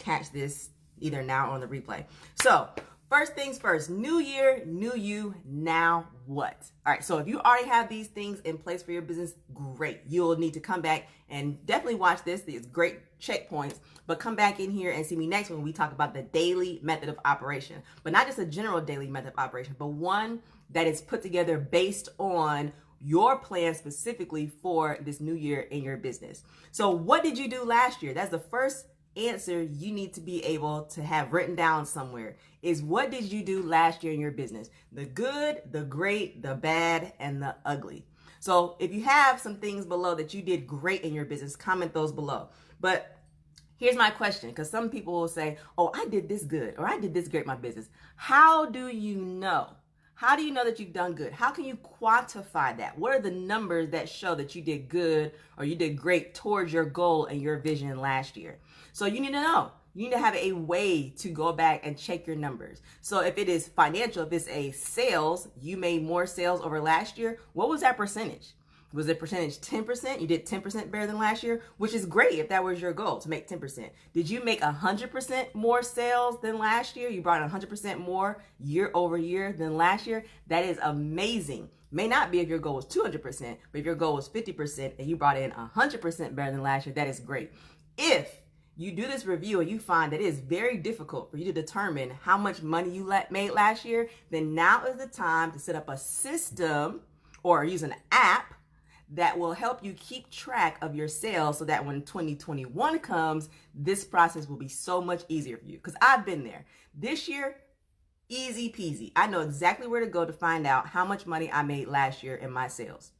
catch this either now or on the replay. So first things first, new year, new you, now what? All right, so if you already have these things in place for your business, great. You'll need to come back and definitely watch this. These great checkpoints, but come back in here and see me next when we talk about the daily method of operation. But not just a general daily method of operation, but one that is put together based on your plan specifically for this new year in your business. So what did you do last year? That's the first answer you need to be able to have written down somewhere, is what did you do last year in your business? The good, the great, the bad, and the ugly. So if you have some things below that you did great in your business, comment those below. But here's my question, because some people will say, oh, I did this good, or I did this great in my business. How do you know? How do you know that you've done good? How can you quantify that? What are the numbers that show that you did good or you did great towards your goal and your vision last year? So you need to know. You need to have a way to go back and check your numbers. So if it is financial, if it's a sales, you made more sales over last year, what was that percentage? Was it percentage 10%? You did 10% better than last year, which is great if that was your goal, to make 10%. Did you make 100% more sales than last year? You brought in 100% more year over year than last year? That is amazing. May not be if your goal was 200%, but if your goal was 50% and you brought in 100% better than last year, that is great. If you do this review and you find that it is very difficult for you to determine how much money you made last year, then now is the time to set up a system or use an app that will help you keep track of your sales so that when 2021 comes, this process will be so much easier for you. Because I've been there. This year, easy peasy. I know exactly where to go to find out how much money I made last year in my sales.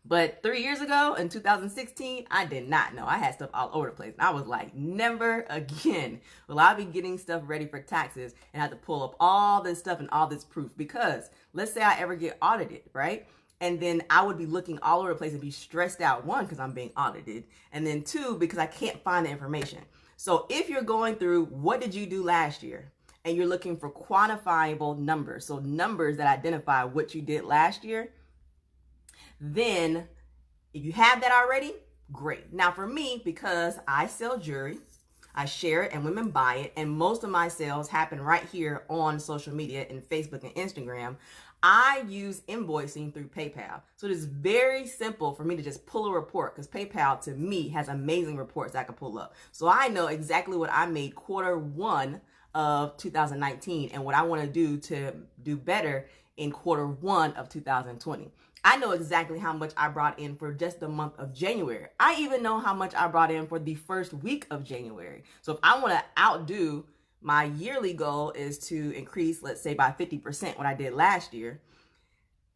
But 3 years ago, in 2016, I did not know. I had stuff all over the place. I was like, never again will I be getting stuff ready for taxes and have to pull up all this stuff and all this proof. Because let's say I ever get audited, right? And then I would be looking all over the place and be stressed out. One, because I'm being audited. And then two, because I can't find the information. So if you're going through what did you do last year and you're looking for quantifiable numbers, so numbers that identify what you did last year, then if you have that already, great. Now for me, because I sell jewelry, I share it and women buy it, and most of my sales happen right here on social media in Facebook and Instagram, I use invoicing through PayPal. So it is very simple for me to just pull a report, because PayPal to me has amazing reports I can pull up. So I know exactly what I made Q1 of 2019 and what I want to do better in Q1 of 2020. I know exactly how much I brought in for just the month of January. I even know how much I brought in for the first week of January. So if I want to outdo, my yearly goal is to increase, let's say by 50% what I did last year,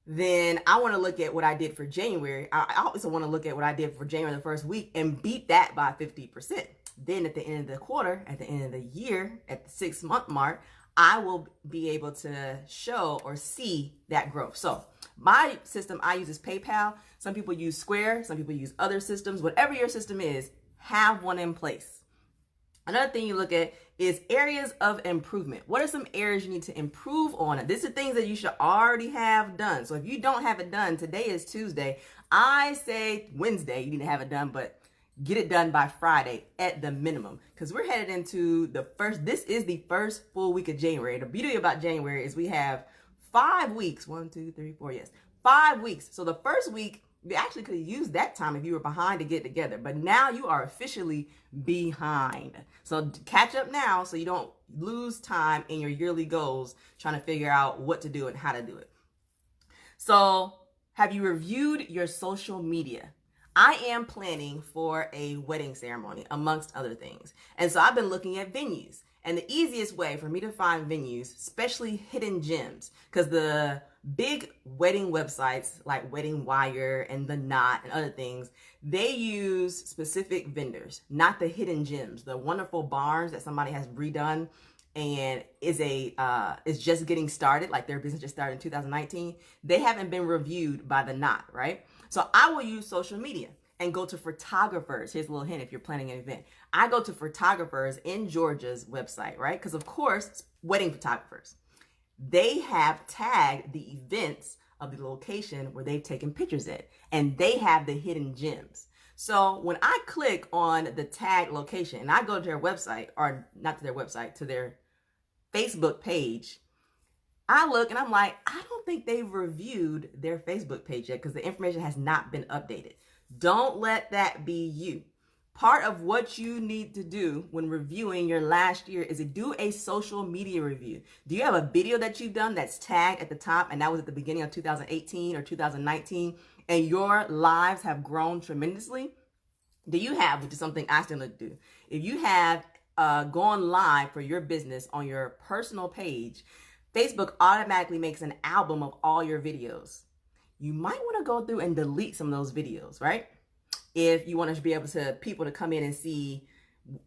then I want to look at what I did for January. I also want to look at what I did for January the first week and beat that by 50%. Then at the end of the quarter, at the end of the year, at the 6-month mark, I will be able to show or see that growth. So my system I use is PayPal. Some people use Square. Some people use other systems. Whatever your system is, have one in place. Another thing you look at is areas of improvement. What are some areas you need to improve on? These are things that you should already have done. So if you don't have it done, today is Tuesday. I say Wednesday you need to have it done, but get it done by Friday at the minimum, because we're headed into this is the first full week of January. The beauty about January is we have 5 weeks, 1, 2, 3, 4, yes, 5 weeks. So the first week, you actually could have used that time if you were behind to get together, but now you are officially behind. So catch up now so you don't lose time in your yearly goals trying to figure out what to do and how to do it. So have you reviewed your social media? I am planning for a wedding ceremony, amongst other things. And so I've been looking at venues. And the easiest way for me to find venues, especially hidden gems, because the big wedding websites like Wedding Wire and The Knot and other things, they use specific vendors, not the hidden gems, the wonderful barns that somebody has redone and is just getting started, like their business just started in 2019. They haven't been reviewed by The Knot, right? So I will use social media and go to photographers. Here's a little hint if you're planning an event. I go to photographers in Georgia's website, right? Because of course, wedding photographers, they have tagged the events of the location where they've taken pictures at, and they have the hidden gems. So when I click on the tag location and I go to their website, or not to their website, to their Facebook page, I look and I'm like, I don't think they've reviewed their Facebook page yet because the information has not been updated. Don't let that be you. Part of what you need to do when reviewing your last year is to do a social media review. Do you have a video that you've done that's tagged at the top and that was at the beginning of 2018 or 2019 and your lives have grown tremendously? Do you have, which is something I still need to do, if you have gone live for your business on your personal page, Facebook automatically makes an album of all your videos. You might want to go through and delete some of those videos, right? If you want to be able to people to come in and see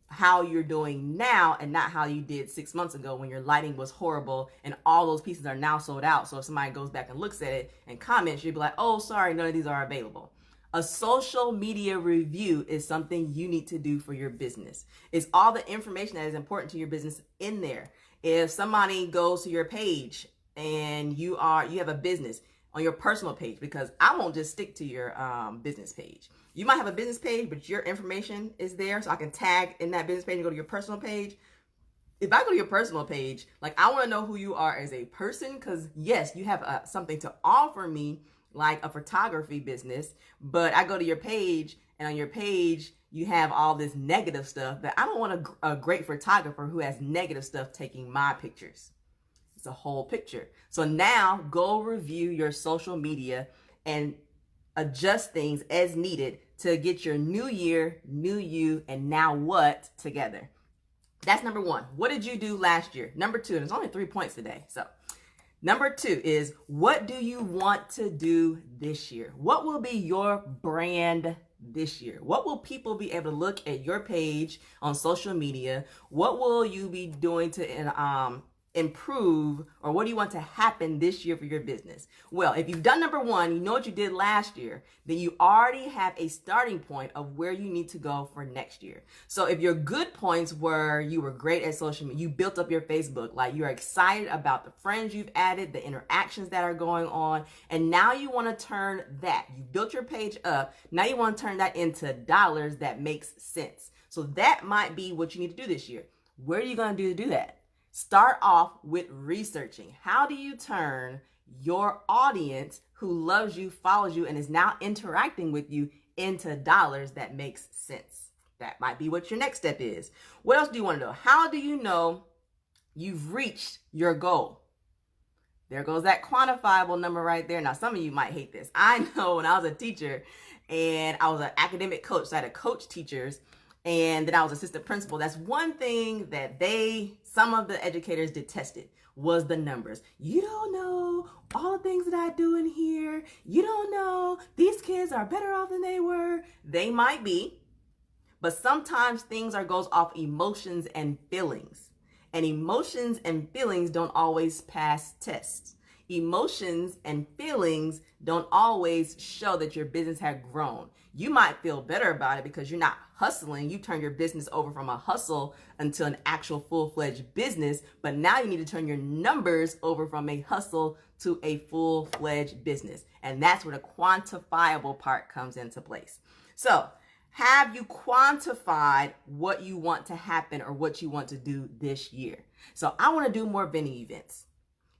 how you're doing now and not how you did 6 months ago when your lighting was horrible and all those pieces are now sold out. So if somebody goes back and looks at it and comments, you'd be like, oh, sorry, none of these are available. A social media review is something you need to do for your business. It's all the information that is important to your business in there. If somebody goes to your page and you have a business on your personal page, because I won't just stick to your business page. You might have a business page, but your information is there, so I can tag in that business page and go to your personal page. If I go to your personal page, like I want to know who you are as a person, because yes, you have something to offer me, like a photography business, but I go to your page and on your page, you have all this negative stuff that I don't want a great photographer who has negative stuff taking my pictures. It's a whole picture. So now go review your social media and adjust things as needed to get your new year, new you, and now what together. That's number one. What did you do last year? Number two, and there's only 3 points today. So number two is, what do you want to do this year? What will be your brand this year? What will people be able to look at your page on social media? What will you be doing to improve, or what do you want to happen this year for your business? Well, if you've done number one, you know what you did last year, then you already have a starting point of where you need to go for next year. So if your good points were you were great at social media, you built up your Facebook, like you're excited about the friends you've added, the interactions that are going on, and now you want to turn that, you built your page up, now you want to turn that into dollars that makes sense. So that might be what you need to do this year. What are you going to do to do that? Start off with researching. How do you turn your audience who loves you, follows you, and is now interacting with you into dollars that makes sense? That might be what your next step is. What else do you want to know? How do you know you've reached your goal? There goes that quantifiable number right there. Now, some of you might hate this. I know when I was a teacher and I was an academic coach, so I had to coach teachers, and then I was assistant principal. That's one thing that some of the educators detested was the numbers. You don't know all the things that I do in here. You don't know these kids are better off than they were. They might be, but sometimes things goes off emotions and feelings. And emotions and feelings don't always pass tests. Emotions and feelings don't always show that your business had grown. You might feel better about it because you're not hustling. You turn your business over from a hustle into an actual full-fledged business, but now you need to turn your numbers over from a hustle to a full-fledged business. And that's where the quantifiable part comes into place. So, have you quantified what you want to happen or what you want to do this year? So I want to do more vending events.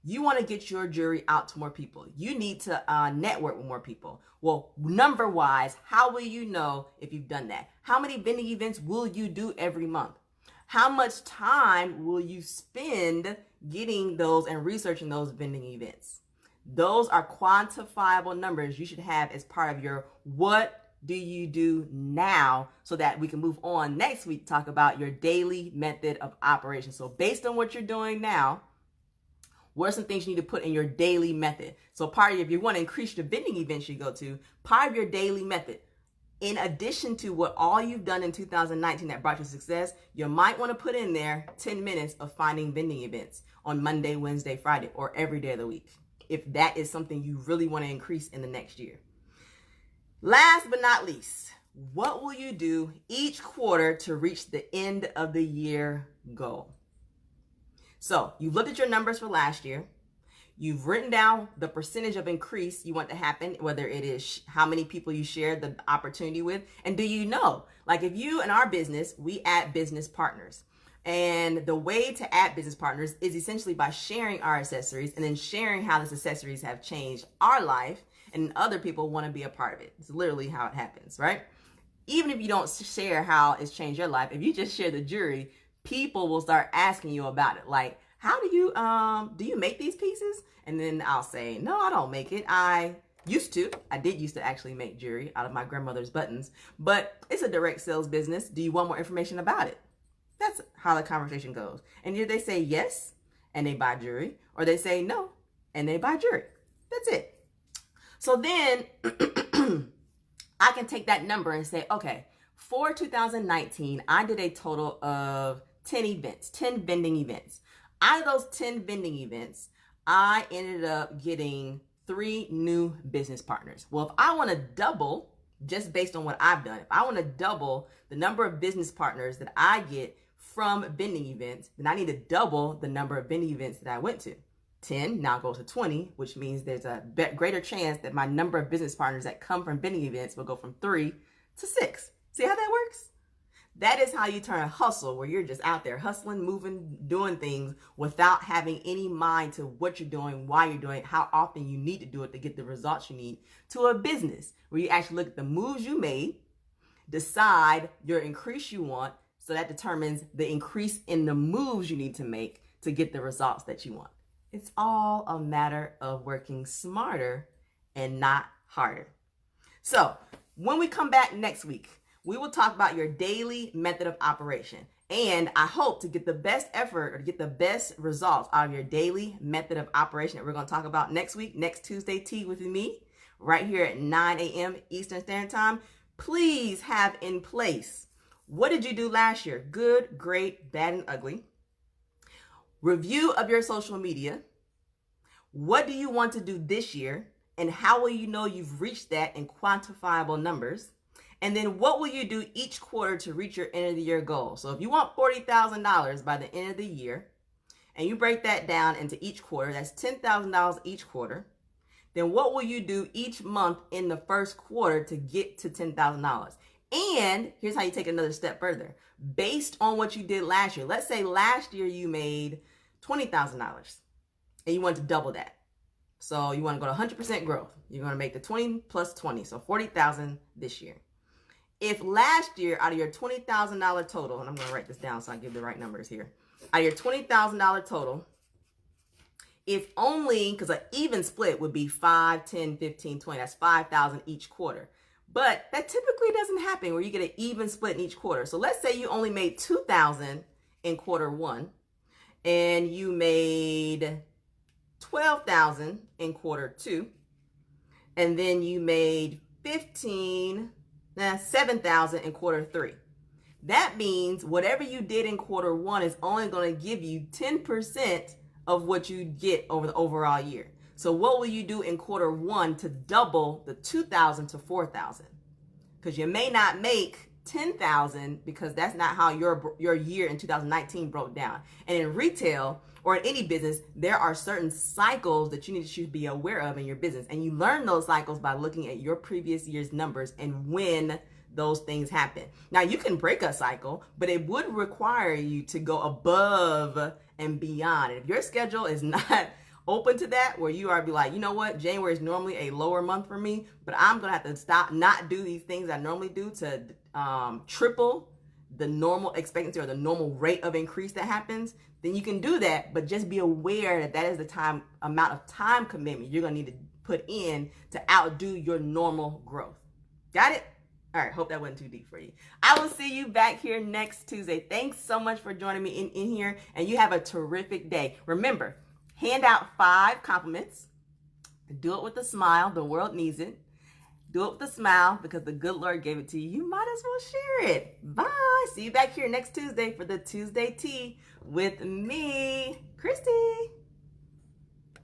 You want to get your jewelry out to more people. You need to network with more people. Well, number-wise, how will you know if you've done that? How many vending events will you do every month? How much time will you spend getting those and researching those vending events? Those are quantifiable numbers you should have as part of your what do you do now, so that we can move on next week to talk about your daily method of operation. So based on what you're doing now, what are some things you need to put in your daily method? So if you want to increase the vending events you go to, part of your daily method, in addition to what all you've done in 2019 that brought you success, you might want to put in there 10 minutes of finding vending events on Monday, Wednesday, Friday, or every day of the week, if that is something you really want to increase in the next year. Last but not least, what will you do each quarter to reach the end of the year goal? So you looked at your numbers for last year. You've written down the percentage of increase you want to happen, whether it is how many people you share the opportunity with. And do you know, like if you in our business, we add business partners. And the way to add business partners is essentially by sharing our accessories and then sharing how those accessories have changed our life, and other people want to be a part of it. It's literally how it happens, right? Even if you don't share how it's changed your life, if you just share the jewelry, people will start asking you about it. Like, how do you make these pieces? And then I'll say, no, I don't make it. I did used to actually make jewelry out of my grandmother's buttons, but it's a direct sales business. Do you want more information about it? That's how the conversation goes. And either they say yes and they buy jewelry, or they say no and they buy jewelry. That's it. So then I can take that number and say, okay, for 2019, I did a total of 10 events, 10 vending events. Out of those 10 vending events, I ended up getting 3 new business partners. Well, if I want to double, just based on what I've done, if I want to double the number of business partners that I get from vending events, then I need to double the number of vending events that I went to. 10 now goes to 20, which means there's a greater chance that my number of business partners that come from vending events will go from 3 to 6. See how that works? That is how you turn a hustle, where you're just out there hustling, moving, doing things without having any mind to what you're doing, why you're doing it, how often you need to do it to get the results you need, to a business where you actually look at the moves you made, decide your increase you want, so that determines the increase in the moves you need to make to get the results that you want. It's all a matter of working smarter and not harder. So when we come back next week, we will talk about your daily method of operation. And I hope to get the best effort or to get the best results out of your daily method of operation that we're going to talk about next week, next Tuesday Tea with me, right here at 9 a.m. Eastern Standard Time. Please have in place, what did you do last year? Good, great, bad, and ugly. Review of your social media. What do you want to do this year? And how will you know you've reached that in quantifiable numbers? And then what will you do each quarter to reach your end of the year goal? So if you want $40,000 by the end of the year, and you break that down into each quarter, that's $10,000 each quarter, then what will you do each month in the first quarter to get to $10,000? And here's how you take another step further. Based on what you did last year, let's say last year you made $20,000 and you want to double that. So you want to go to 100% growth. You're going to make the 20 plus 20, so 40,000 this year. If last year, out of your $20,000 total, and I'm going to write this down so I give the right numbers here. Out of your $20,000 total, if only, because an even split would be 5, 10, 15, 20. That's 5,000 each quarter. But that typically doesn't happen where you get an even split in each quarter. So let's say you only made 2,000 in quarter 1, and you made 12,000 in quarter 2, and then you made 7,000 in quarter 3. That means whatever you did in quarter 1 is only going to give you 10% of what you get over the overall year. So what will you do in quarter 1 to double the 2,000 to 4,000? Because you may not make 10,000 because that's not how your year in 2019 broke down. And in retail or in any business, there are certain cycles that you need to be aware of in your business. And you learn those cycles by looking at your previous year's numbers and when those things happen. Now, you can break a cycle, but it would require you to go above and beyond. And if your schedule is not open to that, where you are be like, you know what, January is normally a lower month for me, but I'm gonna have to stop, not do these things I normally do to triple the normal expectancy or the normal rate of increase that happens, then you can do that, but just be aware that that is the amount of time commitment you're gonna need to put in to outdo your normal growth. Got it? All right, hope that wasn't too deep for you. I will see you back here next Tuesday. Thanks so much for joining me in here, and you have a terrific day. Remember, hand out 5 compliments. Do it with a smile. The world needs it. Do it with a smile because the good Lord gave it to you. You might as well share it. Bye. See you back here next Tuesday for the Tuesday Tea with me, Christy.